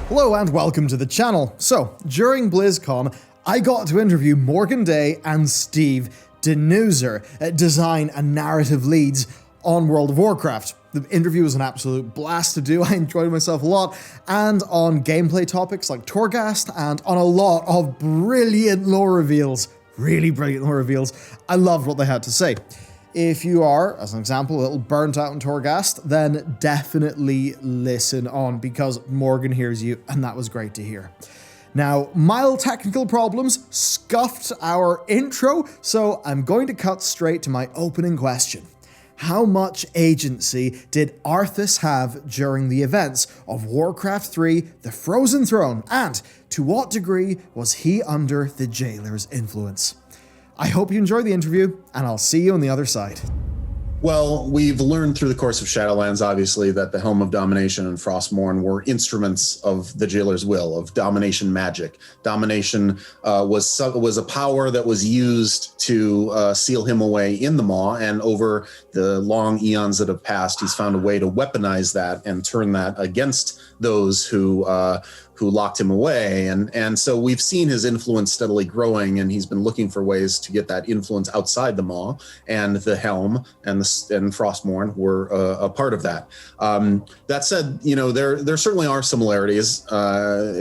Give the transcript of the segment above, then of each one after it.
Hello and welcome to the channel. So, during BlizzCon, I got to interview Morgan Day and Steve Denuser, design and narrative leads on World of Warcraft. The interview was an absolute blast to do, I enjoyed myself a lot, and on gameplay topics like Torghast, and on a lot of brilliant lore reveals. Really brilliant lore reveals. I loved what they had to say. If you are, as an example, a little burnt out in Torghast, then definitely listen on, because Morgan hears you, and that was great to hear. Now, mild technical problems scuffed our intro, so I'm going to cut straight to my opening question. How much agency did Arthas have during the events of Warcraft 3, The Frozen Throne, and to what degree was he under the Jailer's influence? I hope you enjoy the interview, and I'll see you on the other side. Well, we've learned through the course of Shadowlands, obviously, that the Helm of Domination and Frostmourne were instruments of the Jailer's will, of domination magic. Domination was a power that was used to seal him away in the Maw, and over the long eons that have passed, he's found a way to weaponize that and turn that against those who locked him away. And so we've seen his influence steadily growing, and he's been looking for ways to get that influence outside the Maw, and the Helm and Frostmourne were a part of that. That said, you know, there certainly are similarities,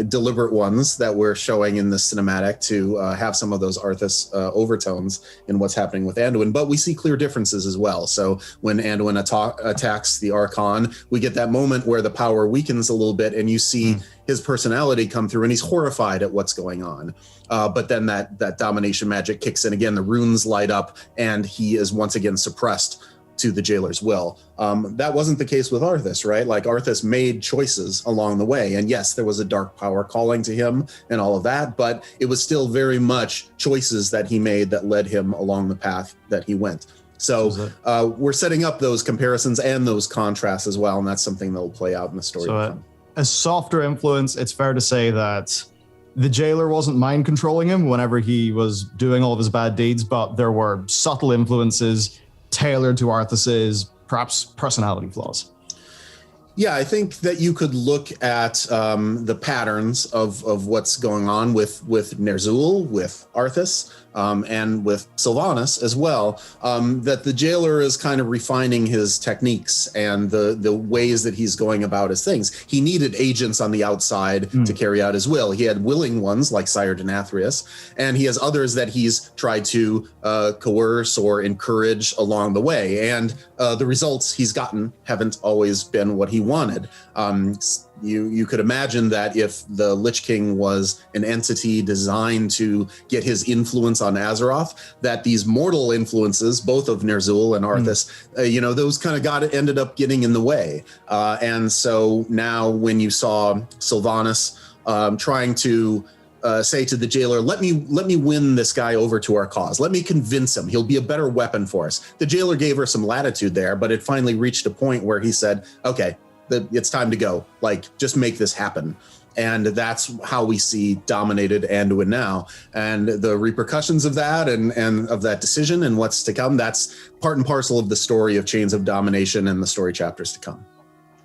deliberate ones that we're showing in the cinematic to have some of those Arthas overtones in what's happening with Anduin, but we see clear differences as well. So when Anduin attacks the Archon, we get that moment where the power weakens a little bit, and you see his personality come through, and he's horrified at what's going on. But then that domination magic kicks in again, the runes light up, and he is once again suppressed to the Jailer's will. That wasn't the case with Arthas, right? Like, Arthas made choices along the way, and yes, there was a dark power calling to him and all of that, but it was still very much choices that he made that led him along the path that he went. So we're setting up those comparisons and those contrasts as well, and that's something that will play out in the story. So a softer influence, it's fair to say that the Jailer wasn't mind controlling him whenever he was doing all of his bad deeds, but there were subtle influences tailored to Arthas's perhaps personality flaws. Yeah, I think that you could look at the patterns of what's going on with Nerzhul, with Arthas, and with Sylvanas as well, that the Jailer is kind of refining his techniques and the ways that he's going about his things. He needed agents on the outside to carry out his will. He had willing ones like Sire Denathrius, and he has others that he's tried to coerce or encourage along the way. And the results he's gotten haven't always been what he wanted. You could imagine that if the Lich King was an entity designed to get his influence on Azeroth, that these mortal influences, both of Nerzhul and Arthas, those kind of ended up getting in the way. And so now when you saw Sylvanas trying to say to the Jailer, let me win this guy over to our cause. Let me convince him. He'll be a better weapon for us. The Jailer gave her some latitude there, but it finally reached a point where he said, okay, it's time to go. Like, just make this happen. And that's how we see dominated Anduin now. And the repercussions of that and of that decision and what's to come, that's part and parcel of the story of Chains of Domination and the story chapters to come.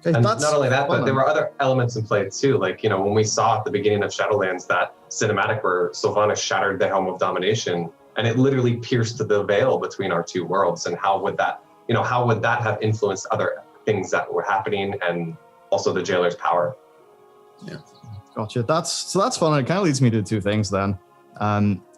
Okay, and not only that, but there were other elements in play too. Like, when we saw at the beginning of Shadowlands that cinematic where Sylvanas shattered the Helm of Domination, and it literally pierced the veil between our two worlds. And how would that have influenced other things that were happening, and also the Jailer's power? Yeah, gotcha. That's fun. It kind of leads me to two things then.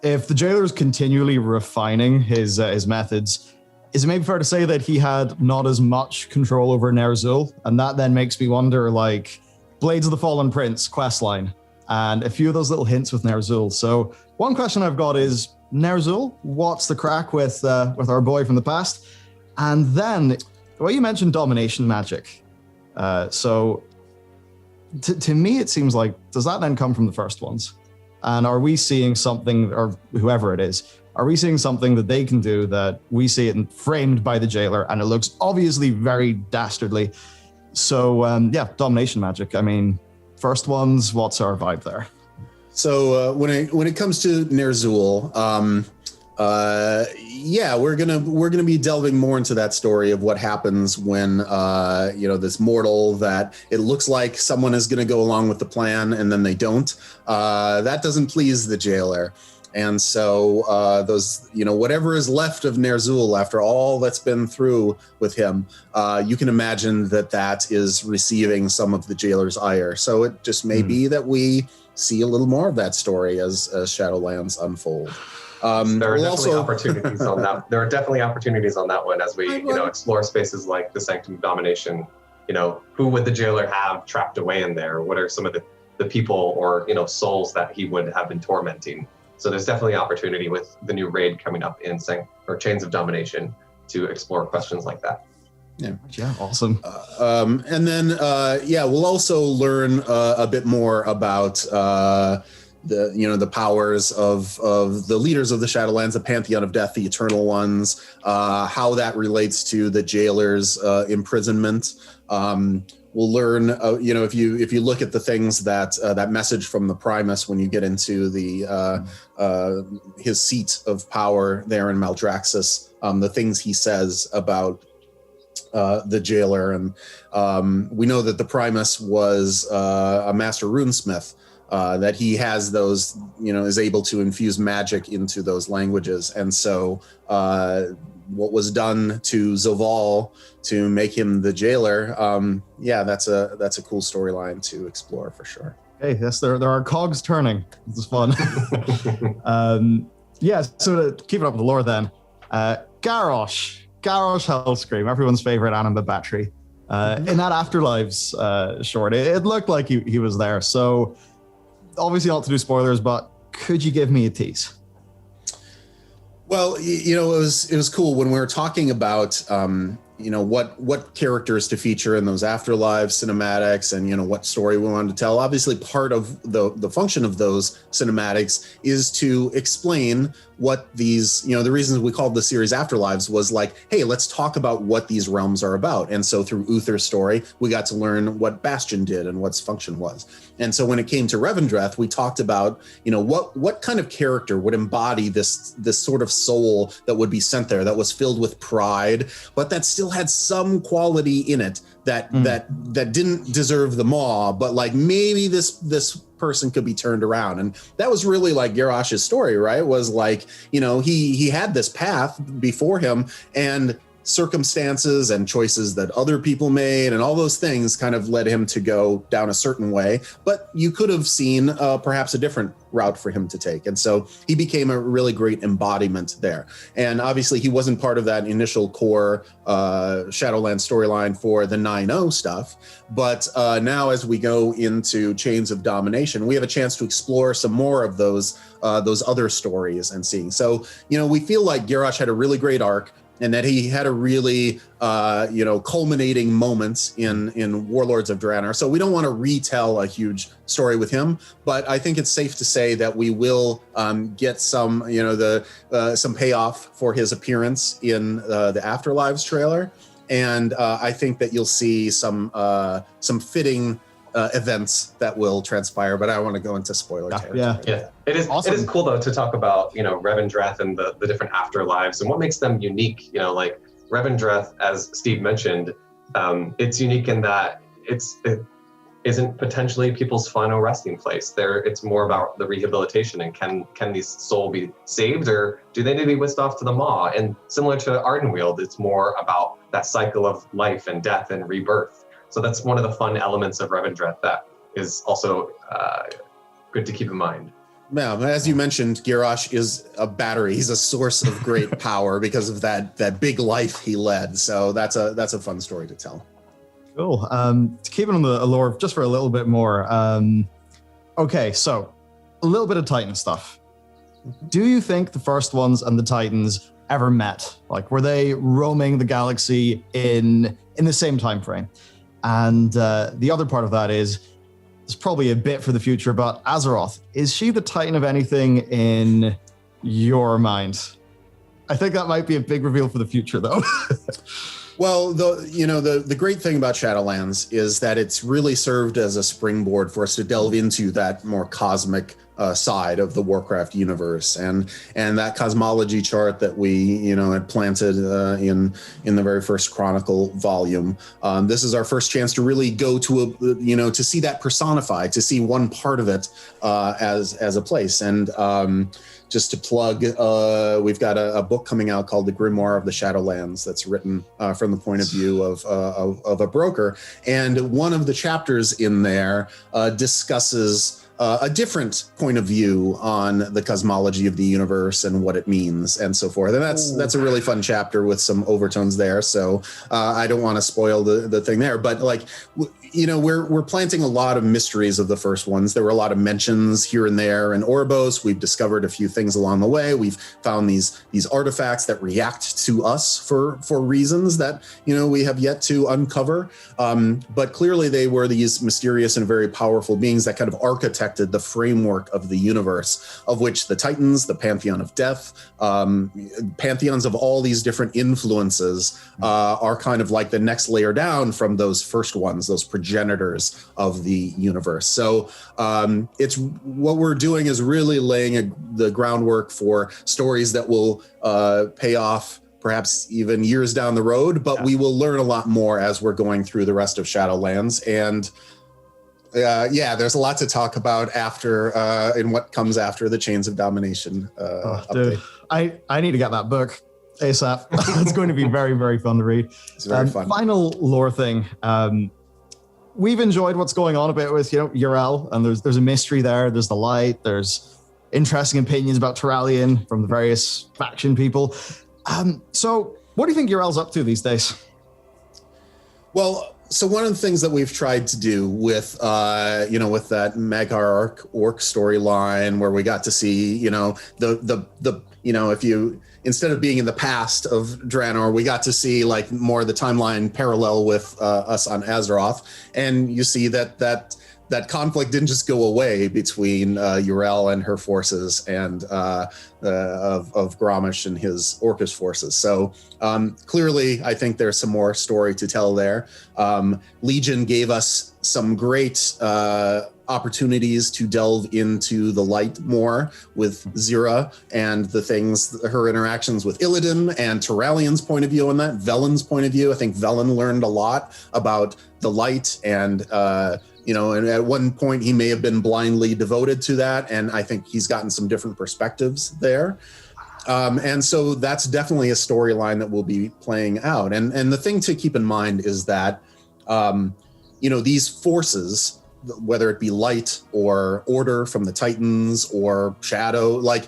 If the Jailer is continually refining his methods, is it maybe fair to say that he had not as much control over Nerzhul? And that then makes me wonder, like, Blades of the Fallen Prince questline, and a few of those little hints with Nerzhul. So one question I've got is, Nerzhul, what's the crack with our boy from the past? And then, well, you mentioned domination magic. So to me, it seems like, does that then come from the first ones? And are we seeing something, or whoever it is, are we seeing something that they can do that we see it framed by the Jailer, and it looks obviously very dastardly? So domination magic. I mean, first ones, what's our vibe there? So when it comes to Nerzhul, Yeah, we're gonna be delving more into that story of what happens when this mortal that it looks like someone is gonna go along with the plan and then they don't. That doesn't please the jailer. And so those, whatever is left of Nerzhul after all that's been through with him, you can imagine that is receiving some of the jailer's ire. So it just may be that we see a little more of that story as Shadowlands unfold. There are definitely opportunities on that. There are definitely opportunities on that one as we, explore spaces like the Sanctum of Domination. Who would the jailer have trapped away in there? What are some of the people or souls that he would have been tormenting? So there's definitely opportunity with the new raid coming up in Chains of Domination to explore questions like that. Yeah, awesome. And then we'll also learn a bit more about the powers of the leaders of the Shadowlands, the Pantheon of Death, the Eternal Ones, how that relates to the jailer's imprisonment. We'll learn, if you look at the things that message from the Primus when you get into the his seat of power there in Maldraxxus, the things he says about the jailer, and we know that the Primus was a master runesmith. That he has those, is able to infuse magic into those languages. And so what was done to Zoval to make him the jailer, that's a cool storyline to explore for sure. Hey, yes, there are cogs turning. This is fun. So to keep it up with the lore then, Garrosh Hellscream, everyone's favorite anima battery. In that Afterlives short, it looked like he was there. So obviously not to do spoilers, but could you give me a tease? Well, it was cool when we were talking about what characters to feature in those Afterlife cinematics and what story we wanted to tell. Obviously, part of the function of those cinematics is to explain what these, the reasons we called the series Afterlives was like, hey, let's talk about what these realms are about. And so through Uther's story, we got to learn what Bastion did and what its function was. And so when it came to Revendreth, we talked about, what kind of character would embody this sort of soul that would be sent there, that was filled with pride, but that still had some quality in it that didn't deserve the maw, but like maybe this person could be turned around. And that was really like Garrosh's story, right? Was like, he had this path before him, and circumstances and choices that other people made and all those things kind of led him to go down a certain way, but you could have seen perhaps a different route for him to take. And so he became a really great embodiment there. And obviously he wasn't part of that initial core Shadowlands storyline for the 9.0 stuff. But now as we go into Chains of Domination, we have a chance to explore some more of those other stories and seeing. So, we feel like Garrosh had a really great arc, and that he had a really, culminating moments in Warlords of Draenor. So we don't want to retell a huge story with him, but I think it's safe to say that we will get some, some payoff for his appearance in the Afterlives trailer, and I think that you'll see some fitting events that will transpire, but I don't want to go into spoiler territory. Yeah. It is awesome. It is cool though to talk about, Revendreth and the different afterlives and what makes them unique. Like Revendreth, as Steve mentioned, it's unique in that it isn't potentially people's final resting place. It's more about the rehabilitation and can these souls be saved, or do they need to be whisked off to the maw? And similar to Ardenweald, it's more about that cycle of life and death and rebirth. So that's one of the fun elements of Revendreth that is also good to keep in mind. Yeah, as you mentioned, Garrosh is a battery. He's a source of great power because of that big life he led. So that's a fun story to tell. Cool. To keep it on the lore just for a little bit more. Okay, so a little bit of Titan stuff. Do you think the first ones and the Titans ever met? Like, were they roaming the galaxy in the same time frame? And the other part of that is, it's probably a bit for the future, but Azeroth, is she the Titan of anything in your mind? I think that might be a big reveal for the future, though. Well, the great thing about Shadowlands is that it's really served as a springboard for us to delve into that more cosmic side of the Warcraft universe, and that cosmology chart that we had planted in the very first Chronicle volume. This is our first chance to really go to to see that personified, to see one part of it as a place. And just to plug, we've got a book coming out called The Grimoire of the Shadowlands that's written from the point of view of a broker. And one of the chapters in there discusses a different point of view on the cosmology of the universe and what it means and so forth. And that's a really fun chapter with some overtones there. So I don't want to spoil the thing there, but we're planting a lot of mysteries of the first ones. There were a lot of mentions here and there in Oribos. We've discovered a few things along the way. We've found these artifacts that react to us for reasons that, we have yet to uncover. But clearly they were these mysterious and very powerful beings that kind of architected the framework of the universe, of which the Titans, the Pantheon of Death, pantheons of all these different influences are kind of like the next layer down from those first ones, those progenitors of the universe. So it's what we're doing is really laying the groundwork for stories that will pay off perhaps even years down the road, but we will learn a lot more as we're going through the rest of Shadowlands. And there's a lot to talk about after in what comes after the Chains of Domination update. Dude, I need to get that book ASAP. It's going to be very, very fun to read. It's very fun. Final lore thing. We've enjoyed what's going on a bit with Yrel, and there's a mystery there. There's the light. There's interesting opinions about Turalian from the various faction people. So what do you think Yrel's up to these days? Well, so one of the things that we've tried to do with, with that Magar orc storyline, where we got to see, if you, instead of being in the past of Draenor, we got to see like more of the timeline parallel with us on Azeroth, and you see that conflict didn't just go away between Yrel and her forces and of Grommash and his Orcish forces. So clearly, I think there's some more story to tell there. Legion gave us some great opportunities to delve into the light more with Zira and her interactions with Illidan and Turalian's point of view on that, Velen's point of view. I think Velen learned a lot about the light and and at one point he may have been blindly devoted to that. And I think he's gotten some different perspectives there. And so that's definitely a storyline that will be playing out. And the thing to keep in mind is that, these forces, whether it be light or order from the Titans or shadow, like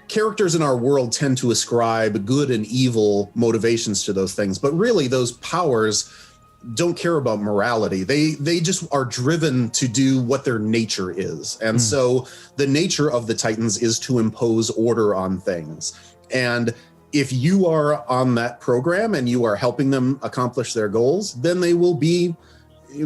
characters in our world tend to ascribe good and evil motivations to those things. But really those powers don't care about morality. They just are driven to do what their nature is. And so the nature of the Titans is to impose order on things. And if you are on that program and you are helping them accomplish their goals, then they will be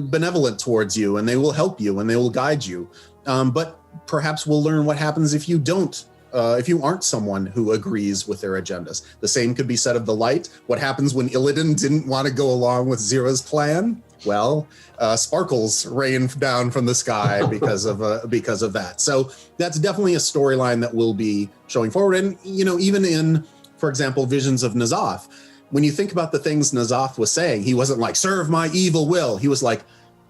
benevolent towards you and they will help you and they will guide you. But perhaps we'll learn what happens if you don't. If you aren't someone who agrees with their agendas. The same could be said of the light. What happens when Illidan didn't want to go along with Zira's plan? Well, sparkles rain down from the sky because of that. So that's definitely a storyline that will be showing forward. And, even in, for example, Visions of N'Zoth, when you think about the things N'Zoth was saying, he wasn't like, serve my evil will. He was like,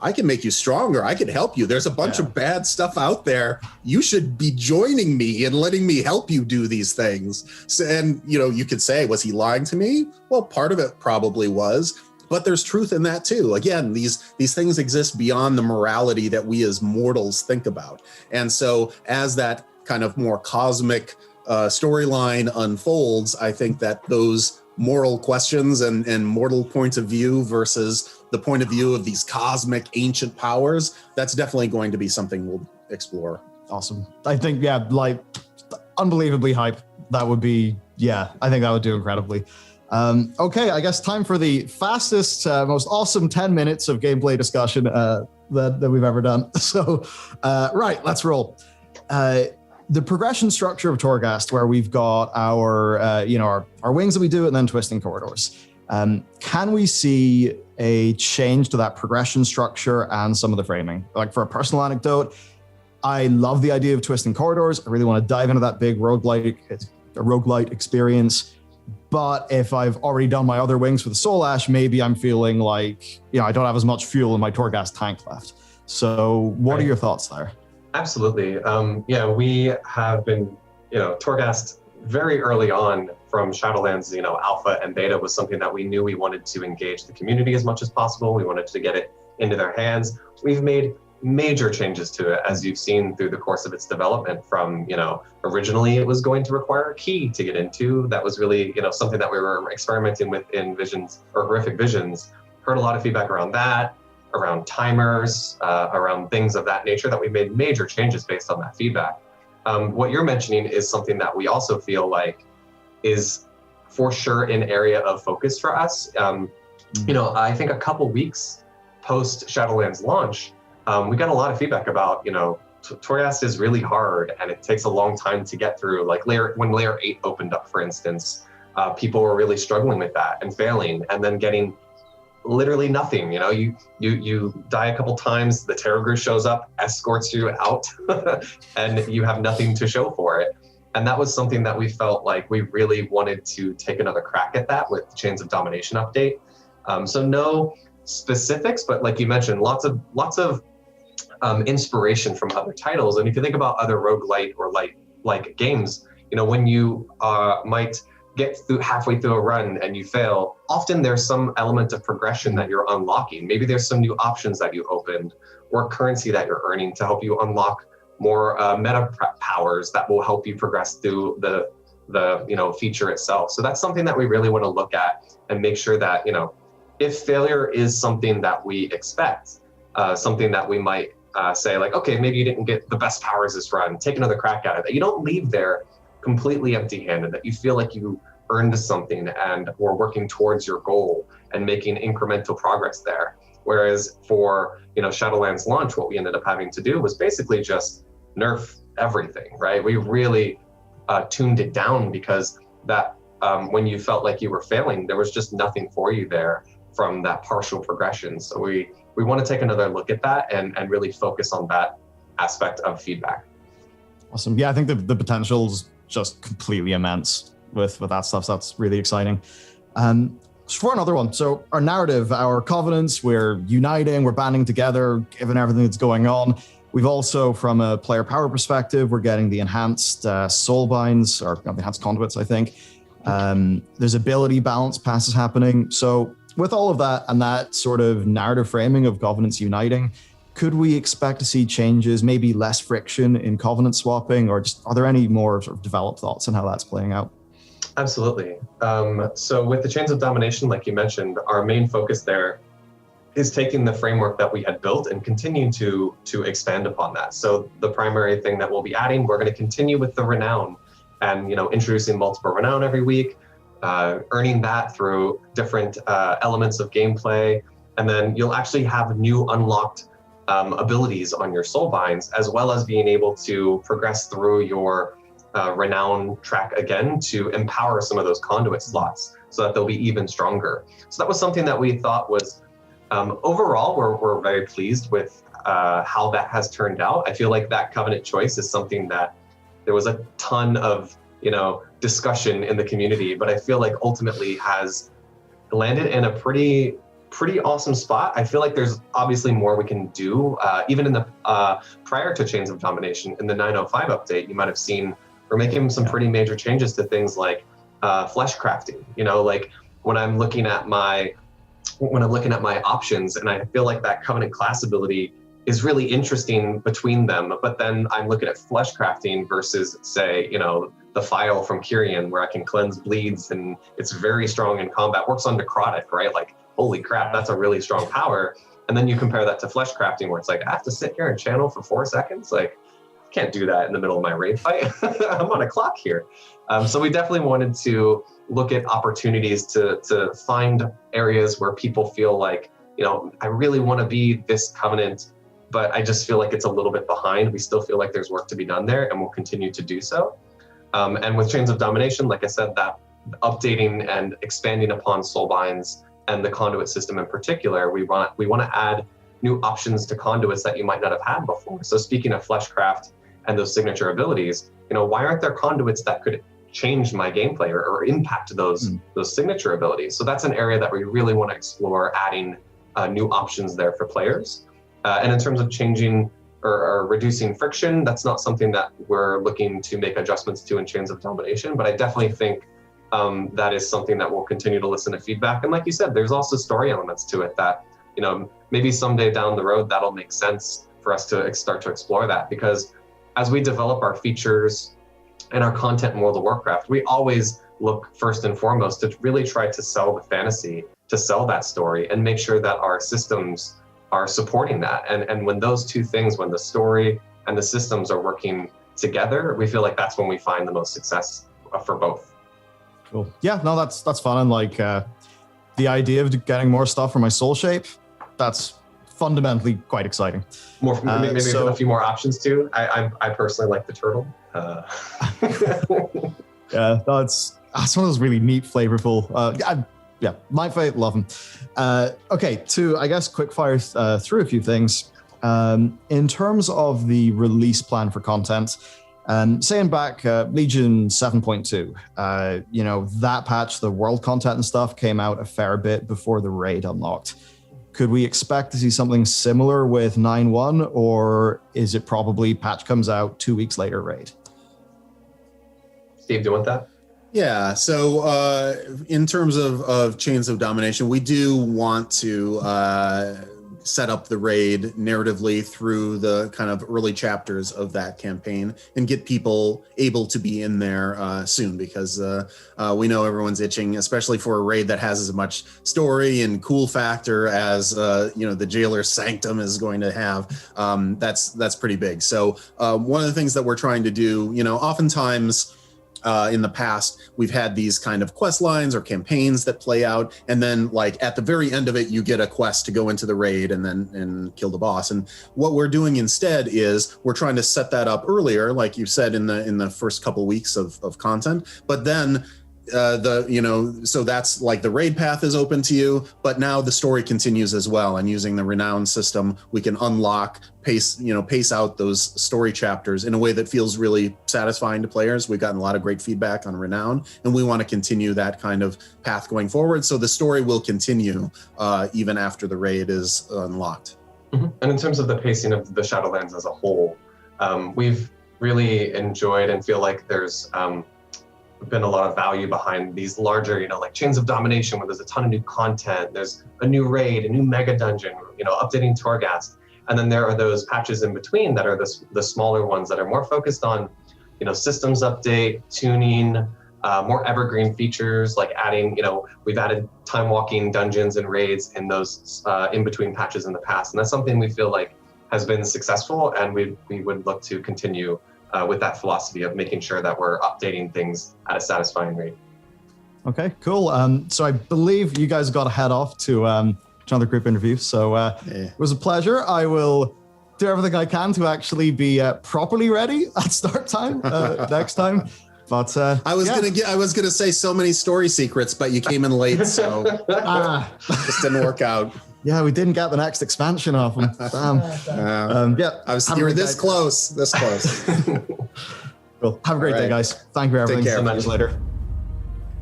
I can make you stronger. I can help you. There's a bunch of bad stuff out there. You should be joining me and letting me help you do these things. So, and, you could say, was he lying to me? Well, part of it probably was, but there's truth in that too. Again, these things exist beyond the morality that we as mortals think about. And so as that kind of more cosmic storyline unfolds, I think that those moral questions and mortal points of view versus the point of view of these cosmic ancient powers, that's definitely going to be something we'll explore. Awesome. I think, unbelievably hype. That would be, I think that would do incredibly. Okay, I guess time for the fastest, most awesome 10 minutes of gameplay discussion that we've ever done. So, right, let's roll. The progression structure of Torghast, where we've got our, our wings that we do and then twisting corridors. Can we see a change to that progression structure and some of the framing? Like for a personal anecdote, I love the idea of twisting corridors. I really want to dive into that big roguelite experience. But if I've already done my other wings for the Soul Ash, maybe I'm feeling like, I don't have as much fuel in my Torghast tank left. So what are your thoughts there? Absolutely. We have been, Torghast very early on from Shadowlands, alpha and beta was something that we knew we wanted to engage the community as much as possible. We wanted to get it into their hands. We've made major changes to it, as you've seen through the course of its development from, originally it was going to require a key to get into. That was really, something that we were experimenting with in Visions or Horrific Visions. Heard a lot of feedback around that, around timers, around things of that nature that we made major changes based on that feedback. What you're mentioning is something that we also feel like is for sure an area of focus for us. I think a couple weeks post Shadowlands launch, we got a lot of feedback about, Torghast is really hard and it takes a long time to get through. Like when layer 8 opened up, for instance, people were really struggling with that and failing and then getting literally nothing. You die a couple times, the Terrorgru shows up, escorts you out, and you have nothing to show for it. And that was something that we felt like we really wanted to take another crack at that with the Chains of Domination update. So no specifics, but like you mentioned, lots of inspiration from other titles. And if you think about other roguelite or like games, when you might get through halfway through a run and you fail, often there's some element of progression that you're unlocking. Maybe there's some new options that you opened or currency that you're earning to help you unlock more meta powers that will help you progress through the feature itself. So that's something that we really want to look at and make sure that, if failure is something that we expect, something that we might say like, okay, maybe you didn't get the best powers this run, take another crack at it, that you don't leave there completely empty-handed, that you feel like you earned something and were working towards your goal and making incremental progress there. Whereas for, Shadowlands launch, what we ended up having to do was basically just nerf everything, right? We really tuned it down because that when you felt like you were failing, there was just nothing for you there from that partial progression. So we want to take another look at that and really focus on that aspect of feedback. Awesome. Yeah, I think the potential's just completely immense with that stuff. So that's really exciting. For another one, so our narrative, our covenants, we're uniting, we're banding together, given everything that's going on. We've also, from a player power perspective, we're getting the enhanced soul binds, or the enhanced conduits, I think. There's ability balance passes happening. So with all of that and that sort of narrative framing of covenants uniting, could we expect to see changes, maybe less friction in covenant swapping, or just are there any more sort of developed thoughts on how that's playing out? Absolutely. So with the Chains of Domination, like you mentioned, our main focus there is taking the framework that we had built and continuing to expand upon that. So the primary thing that we'll be adding, we're going to continue with the renown and introducing multiple renown every week, earning that through different elements of gameplay. And then you'll actually have new unlocked abilities on your soul binds, as well as being able to progress through your renown track again to empower some of those conduit slots so that they'll be even stronger. So that was something that we thought was overall, we're very pleased with how that has turned out. I feel like that covenant choice is something that there was a ton of discussion in the community, but I feel like ultimately has landed in a pretty awesome spot. I feel like there's obviously more we can do. Even in the prior to Chains of Domination, in the 905 update, you might have seen we're making some pretty major changes to things like flesh crafting. Like when I'm looking at my options, and I feel like that covenant class ability is really interesting between them, but then I'm looking at flesh crafting versus, say, the file from Kyrian where I can cleanse bleeds and it's very strong in combat, works on necrotic, right? Like, holy crap, that's a really strong power. And then you compare that to flesh crafting where it's like, I have to sit here and channel for 4 seconds. Like, I can't do that in the middle of my raid fight. I'm on a clock here. So we definitely wanted to look at opportunities to find areas where people feel like, I really want to be this covenant, but I just feel like it's a little bit behind. We still feel like there's work to be done there, and we'll continue to do so. And with Chains of Domination, like I said, that updating and expanding upon soul binds and the conduit system in particular, we want to add new options to conduits that you might not have had before. So speaking of Fleshcraft and those signature abilities, why aren't there conduits that could change my gameplay or impact those signature abilities? So that's an area that we really want to explore, adding new options there for players. And in terms of changing or reducing friction, that's not something that we're looking to make adjustments to in Chains of Domination, but I definitely think that is something that we'll continue to listen to feedback. And like you said, there's also story elements to it that, maybe someday down the road, that'll make sense for us to start to explore that. Because as we develop our features and our content in World of Warcraft, we always look first and foremost to really try to sell the fantasy, to sell that story, and make sure that our systems are supporting that. And when those two things, when the story and the systems are working together, we feel like that's when we find the most success for both. Cool. Yeah, no, that's fun. And like the idea of getting more stuff for my soul shape, that's fundamentally quite exciting. Maybe a few more options too. I personally like the turtle. Yeah, that's one of those really neat, flavorful. Yeah, my fave, love them. Okay, to, I guess, quick fire through a few things. In terms of the release plan for content, saying back Legion 7.2, that patch, the world content and stuff came out a fair bit before the raid unlocked. Could we expect to see something similar with 9.1, or is it probably patch comes out 2 weeks later raid? Steve, do you want that? Yeah, so in terms of Chains of Domination, we do want to set up the raid narratively through the kind of early chapters of that campaign and get people able to be in there soon, because we know everyone's itching, especially for a raid that has as much story and cool factor as the Jailer's Sanctum is going to have. That's pretty big. So one of the things that we're trying to do, oftentimes in the past, we've had these kind of quest lines or campaigns that play out, and then like at the very end of it, you get a quest to go into the raid and kill the boss. And what we're doing instead is we're trying to set that up earlier, like you said, in the first couple weeks of content. But then so that's like the raid path is open to you, but now the story continues as well. And using the renown system, we can unlock, pace out those story chapters in a way that feels really satisfying to players. We've gotten a lot of great feedback on renown, and we want to continue that kind of path going forward. So the story will continue even after the raid is unlocked. Mm-hmm. And in terms of the pacing of the Shadowlands as a whole, we've really enjoyed and feel like there's been a lot of value behind these larger, like Chains of Domination, where there's a ton of new content. There's a new raid, a new mega dungeon, updating Torghast. And then there are those patches in between that are the smaller ones that are more focused on, systems update, tuning, more evergreen features, like adding, we've added time walking dungeons and raids in those in between patches in the past. And that's something we feel like has been successful, and we would look to continue with that philosophy of making sure that we're updating things at a satisfying rate. Okay, cool. So I believe you guys got to head off to another group interview. So it was a pleasure. I will do everything I can to actually be properly ready at start time next time. But I was gonna say so many story secrets, but you came in late, so just didn't work out. Yeah, we didn't get the next expansion off them. You were this close. Cool. Have a great day, guys. Thank you for everything. Take care. See you later.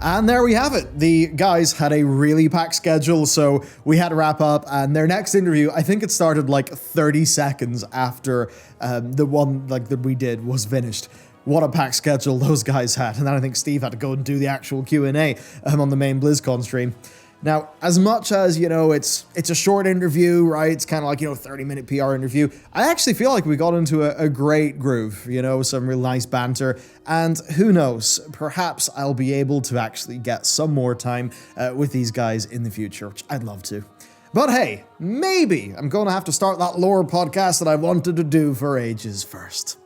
And there we have it. The guys had a really packed schedule, so we had to wrap up. And their next interview, I think it started like 30 seconds after the one that we did was finished. What a packed schedule those guys had. And then I think Steve had to go and do the actual Q&A on the main BlizzCon stream. Now, as much as, it's a short interview, right? It's kind of like, 30-minute PR interview. I actually feel like we got into a great groove, some real nice banter. And who knows, perhaps I'll be able to actually get some more time with these guys in the future, which I'd love to. But hey, maybe I'm going to have to start that lore podcast that I wanted to do for ages first.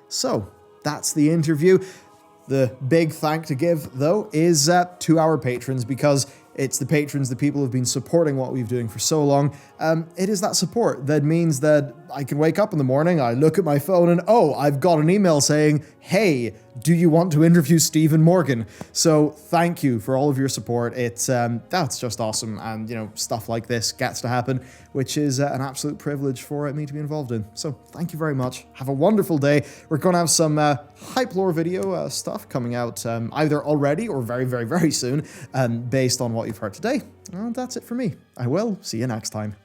So, that's the interview. The big thank to give, though, is to our patrons, because it's the patrons, the people who've been supporting what we've been doing for so long. It is that support that means that I can wake up in the morning, I look at my phone, and I've got an email saying, hey, do you want to interview Steve and Morgan? So thank you for all of your support. It's that's just awesome, and you know, stuff like this gets to happen, which is an absolute privilege for me to be involved in. So thank you very much. Have a wonderful day. We're going to have some hype lore video stuff coming out either already or very, very, very soon, based on what you've heard today. And that's it for me. I will see you next time.